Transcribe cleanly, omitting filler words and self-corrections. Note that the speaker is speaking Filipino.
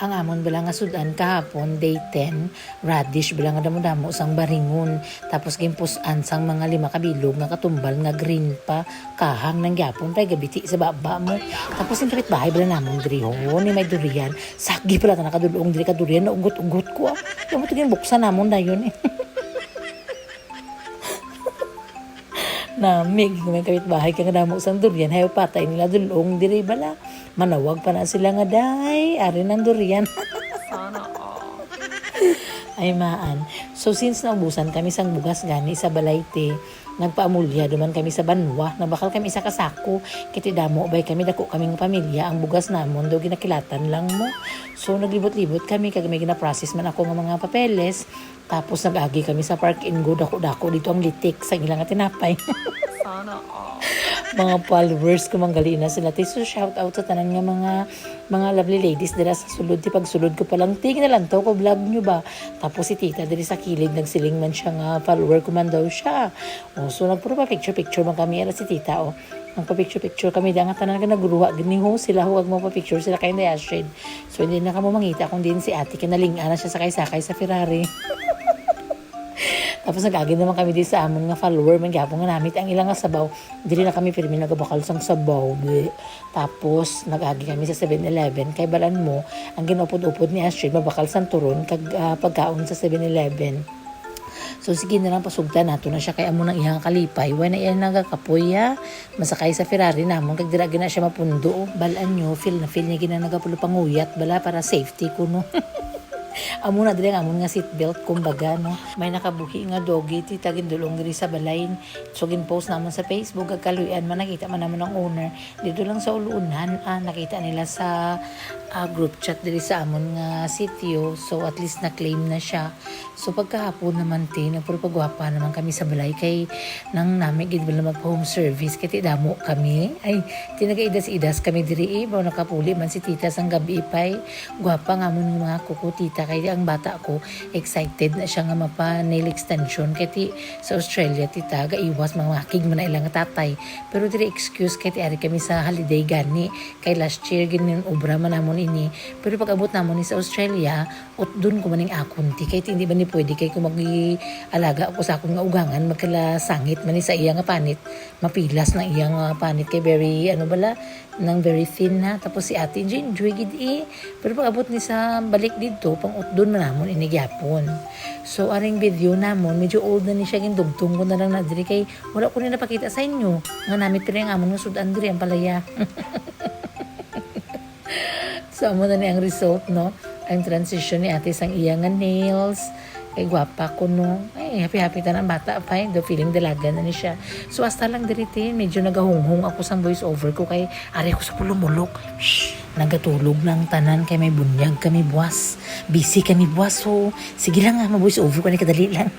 Ang amon bala nga sudan kahapon, day 10, radish bala nga damo-damo sang baringon. Tapos gimpusan sang mga 5 kabilog nga katumbal nga green pa, kahang nang gyapon pa gabiti sa baba mo. Tapos yung bahay bala namon diri ho, ni may durian. Sagi pala ta nakadulong diri ka durian na ugot-ugot ko. Yung mo tigin buksan namon dayon eh. Namig, may bahay ka nga damo sang durian, hayo patay nila dulong diri bala. Manawag pa na sila nga day, ari ng durian. Sana all. Ay maan. So since naubusan kami sang bugas gani sa Balayte, nagpaamulya duman kami sa Banwa, na bakal kami sa kasako, kiti damo bay kami dako kaming pamilya, ang bugas namon do ginakilatan lang mo. So naglibot-libot kami kag may gina-process man ako nga mga papeles, tapos nag-agi kami sa Park and Go dako-dako dito ang litik sa ilang nga tinapay. Sana all. Mga followers ko manggali na sila. So shout out sa tanan nga mga lovely ladies dira sa sulod. Ti pagsulod ko palang tig na lang to ko vlog nyo ba. Tapos si tita diri sa kilid nagsiling man siya nga follower ko man daw siya. So nagpuro pa picture man kami era si tita Ang pa-picture kami da nga tanan nga nagruha gini ho sila huwag mo pa-picture sila kay Ashrid. So hindi na kamo mangita kung din si ate kinalinga na siya sakay-sakay sa Ferrari. Tapos nag-agi naman kami di sa amon nga follower, mangyapon nga namit ang ilang nga sabaw. Dili na kami pirmi nagabakal sang sabaw. Tapos nag-agi kami sa 7-Eleven. Kay balan mo, ang ginupod-upod ni Astrid, mabakal sang turon kag pagkaon sa 7-Eleven. So sige na lang pasugta nato na siya kay amo nang iyang kalipay. Wala na iyang nagakapoy masakay sa Ferrari namon kag dira gina siya mapundo. Balaan nyo, feel niya gina nagapulo panguyat bala para safety ko no. Amo na diri amon nga seatbelt kumbaga no. May nakabuhi nga doggy ti tagin dulong diri sa balayn. So gin-post naman sa Facebook ag kaluyan man nakita man naman ang owner. Dito lang sa ulunan nakita nila sa group chat diri sa amon nga sitio. So at least na-claim na siya. So pagkahapon naman ti nagpuro pagwapa naman kami sa balay kay nang nami gid bala mag-home service kay ti damo kami. Ay tinagaidas-idas kami diri baw nakapuli man si tita sang gabi pay. Gwapa nga amon mga kuko tita kay ang bata ko excited na siya nga mapa nail extension kay ti sa Australia tita gaiwas mga makig man na ilang tatay pero diri excuse kay ti ari kami sa holiday gani kay last year ginin obra man namon ini pero pag abot namon ni sa Australia dun ko maning akon ti kay ti hindi ba ni pwede kay ko mag-alaga ako sa akong nga ugangan magkala sangit man ni sa iya nga panit mapilas na iya nga panit kay very bala nang very thin na tapos si ate enjoy gid pero pag abot ni sa balik dito pang doon man namon inigyapon. So aring video namon medyo old na ni siya gindugtong ko na lang na diri kay wala ko ni napakita sa inyo nga namit pero ang amon nga sudan diri ang palaya. So amo na ni ang result no ang transition ni ate sang iya nga nails kay gwapa ko no ay happy ta ng bata pa do feeling dalaga na ni siya. So hasta lang diri tin medyo nagahunghong ako sa voice over ko kay ari ko sa pulumulok. Nagatulog ng tanan kay may bunyag kami buwas. Busy kami buwas so sige lang ma voice over ko ni kadali lang.